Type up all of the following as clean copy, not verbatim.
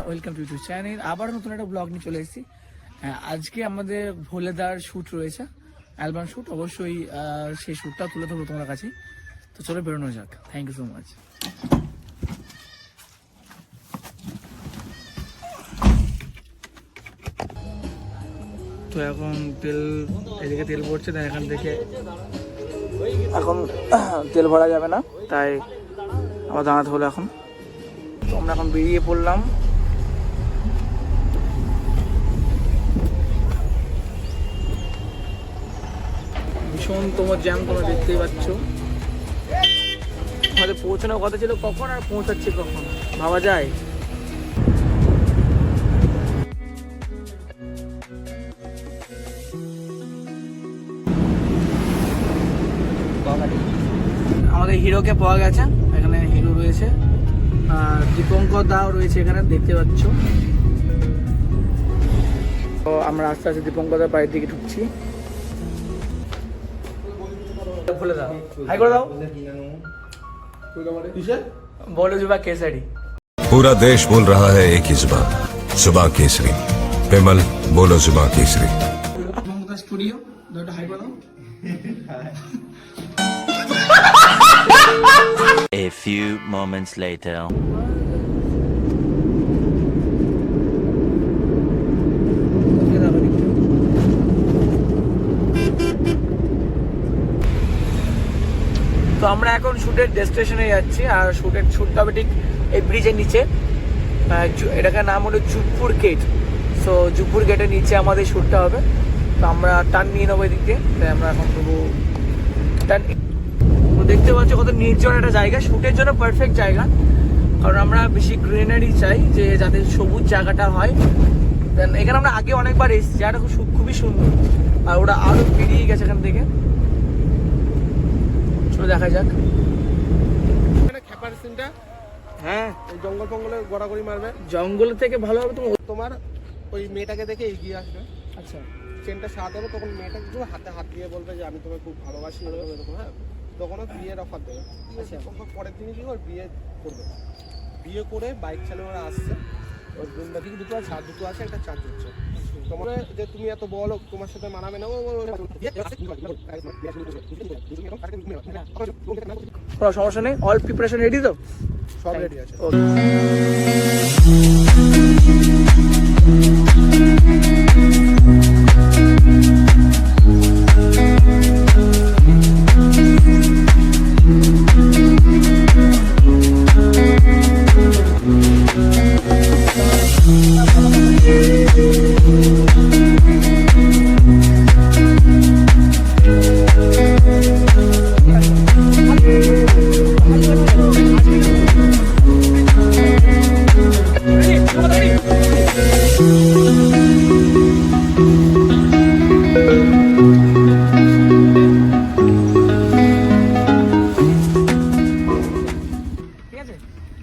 Welcome to YouTube channel. আবার নতুন একটা ব্লগ নিয়ে চলে এসেছি। আজকে আমাদের ভোলেদার শ্যুট রয়েছে, অ্যালবাম শ্যুট। অবশ্যই সেই শ্যুটটা তুলে ধরবো তোমার কাছে। তো চলো বেরোনো যাক। Thank you so much. তো এখন এদিকে তেল পড়ছে, তাই এখান থেকে এখন তেল ভরা যাবে না, তাই আবার দাঁড়াতে হলো। এখন তো আমরা এখন বেরিয়ে পড়লাম। ভীষণ তোমার জ্যাম তোমরা দেখতেই পাচ্ছ। আমাদের পৌঁছানোর কথা ছিল কখন, আর পৌঁছাচ্ছি কখন ভাবা যায়। আমাদের হিরোকে পাওয়া গেছে, এখানে হিরো রয়েছে আর দীপঙ্কর দাও রয়েছে এখানে, দেখতে পাচ্ছ। তো আমরা আস্তে আস্তে দীপঙ্কর দার বাড়ির দিকে ঢুকছি। খুলে দাও, হাই করে দাও। बोलो जुबा केसरी। पूरा देश बोल रहा है एक ही जुबान, जुबा केसरी। पेमल बोलो जुबा केसरी। स्टूडियो दोटा हाई बोलो। A few moments later. তো আমরা এখন শুটের ডেস্টিনেশনে যাচ্ছি, আর শুটটা হবে ঠিক এই ব্রিজের নিচে। এটাকে নাম হলো জুপুর গেট। সো জুপুর গেটের নিচে আমাদের শুটটা হবে। তো আমরা টার্ন নিয়ে নেবো এদিক দিয়ে, তাই আমরা এখন দেবো টার্ন। দেখতে পাচ্ছ কত নির্জন একটা জায়গা, শুটের জন্য পারফেক্ট জায়গা। কারণ আমরা বেশি গ্রিনারি চাই, যে যাতে সবুজ জায়গাটা হয়। দেন এখানে আমরা আগে অনেকবার এসেছি, জায়গাটা খুবই সুন্দর। আর ওরা আরও বেরিয়ে গেছে এখান থেকে। চলো দেখা যাক। খেপার সিনটা, হ্যাঁ ওই জঙ্গল ফঙ্গলে গড়াগড়ি মারবে, জঙ্গল থেকে ভালো হবে। তোমার ওই মেয়েটাকে দেখে এগিয়ে আসবে। আচ্ছা, চেনটা সাথে হবে, তখন মেয়েটা কিছু হাতে হাত দিয়ে বলবে যে আমি তোমাকে খুব ভালোবাসি, এরকম। হ্যাঁ, তখনও বিয়ের অফার দেবে। আচ্ছা, পরের দিনই কি ওর বিয়ে করবে। বিয়ে করে বাইক চালিয়ে ওরা আসছে, ওর বৃন্দাকে দুটো আছে, আর দুটো আছে, একটা চার্জ হচ্ছে। তোমার যে তুমি এত বলো, তোমার সাথে মানাবে না। কোনো সমস্যা নেই, অল প্রিপারেশন রেডি তো? সব রেডি আছে।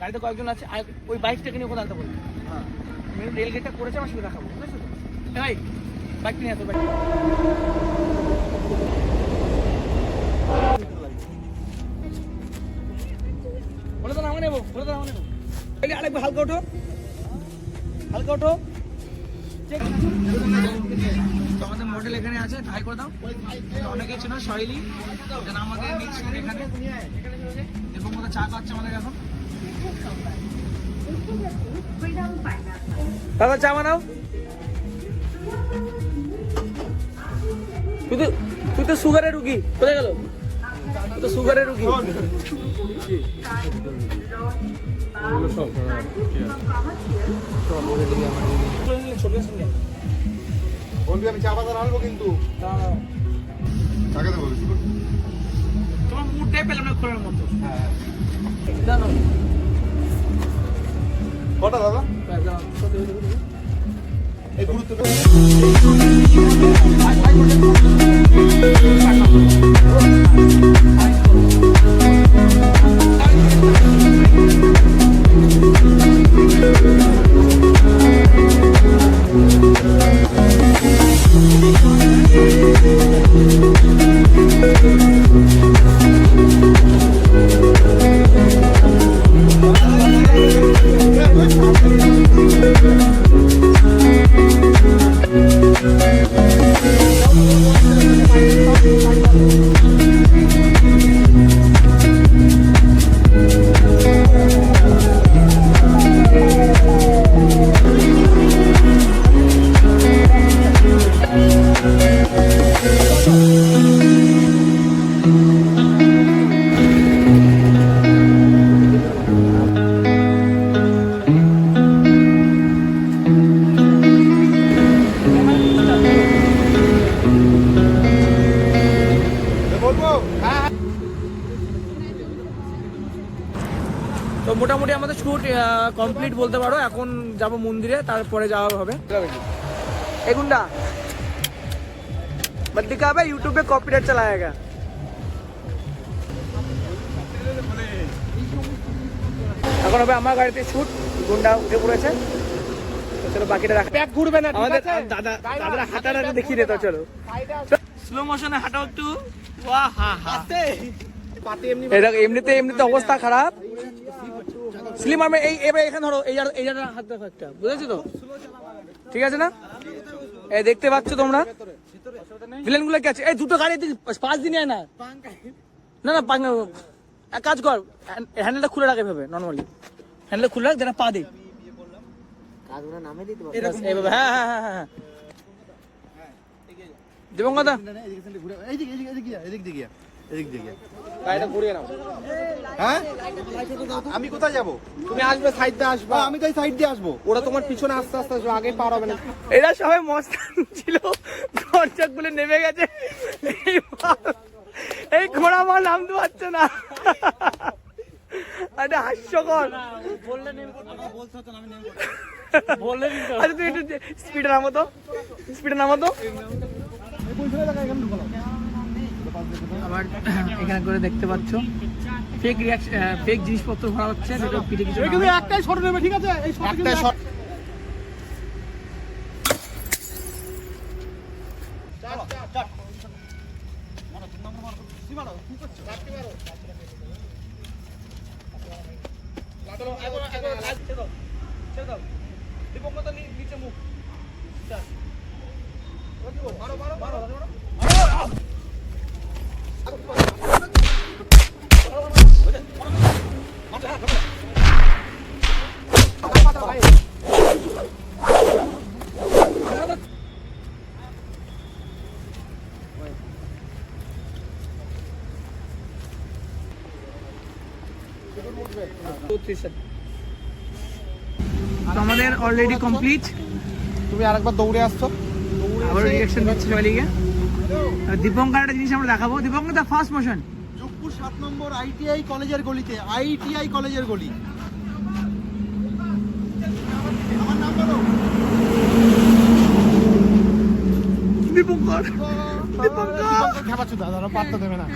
গাড়িতে কয়েকজন আছে, ওই বাইকটাকে নিয়ে কোথাও বলবো। হ্যাঁ, রেল গেটটা করেছে, আমার সাথে দেখাবো। বুঝেছো তো? ভাই বাইক নিয়ে আসো, বাইক বলে তো নামা নেবো, বলে তো নামা নেবো। আরেকবার হালকা ওঠো, হালকা ওঠো। আমাদের মডেল এখানে আছে, হাই করে দাও। অনেকে ছিল শৈলী, আমাদের এখানে এবং কোথাও চা খাচ্ছে আমাদের এখন। দাদা চা বানাও। তুই তো সুগারের রুগী, কোথায় গেল? তুই তো সুগারের রুগী। বলবি আমি চা পাতা আনবো, কিন্তু তোমার মুডটাই পেলাম না খোলার মতো। জানো কটা দাদা এই গুরুত্ব মোটামুটি আমাদের শুট কমপ্লিট বলতে পারো। এখন যাব মন্দিরে, তারপরে যাওয়া হবে। এই গুন্ডা मत दिखा भाई, यूट्यूब पे कॉपीराइट चलाएगा। এখন হবে আমার গাড়িতে শুট, গুন্ডা উঠে পড়েছে। তো চলো বাকিটা রাখ, ব্যাগ ঘুরবে না, ঠিক আমাদের আছে? দাদা হাঁটাটা দেখিয়ে দে। তো চলো স্লো মোশনে হাঁটাও একটু। ওয়া হা হা, পাতে এমনি এমনিতে অবস্থা খারাপ। স্লিম আর্মে এই এবার এখানে ধরো, এই জায়গাটা হাত দেখো একটা, বুঝেছো তো? ঠিক আছে না? এই দেখতে পাচ্ছ তোমরা ভিলেন গুলো কি আছে? এই দুটো গাড়ি 5 দিন না না না এক কাজ কর, হ্যান্ডেলটা খুলে রাখ এভাবে, নর্মালি হ্যান্ডেল খুলে রাখ, যেটা পা দে এইভাবে। হ্যাঁ হ্যাঁ হ্যাঁ হ্যাঁ দেবঙ্গ দা, গাড়িটা ঘুরিয়ে নাও। হ্যাঁ আমি কোথায় যাবো? তুমি আসবে সাইড দিয়ে আসবা, আমি তো এই সাইড দিয়ে আসবো। ওরা তোমার পিছনে আস্তে আস্তে আসবে, আগে পার হবে না। এরা সবাই মস্তান ছিল, দরজা গুলো নেমে গেছে। এই ঘোড়া মা নামতে পারছে না, আরে হাস্যকর। আচ্ছা তুই একটু স্পিডে নামো তো, স্পিডে নামো তো। আবার এখানে করে দেখতে পাচ্ছ ফেক ফেক জিনিসপত্র ভরা হচ্ছে, যেটা পিঠে কিছু কিন্তু একটাই শট নেবে, ঠিক আছে? এই শট একটা শট আমাদের অলরেডি কমপ্লিট। তুমি আরেকবার দৌড়ে আসছো, আবার রিঅ্যাকশন দিচ্ছে সবাইকে। দীপঙ্কর একটা জিনিস আমরা দেখাবো। দীপঙ্কর দা first motion Jogpur 7 number ITI কলেজের গলিতে, আইটিআই কলেজের গলি। আমার নাম বলো। দীপঙ্কর দীপঙ্কর খাবাচ্ছো দাদা, পাত্তা দেবে না।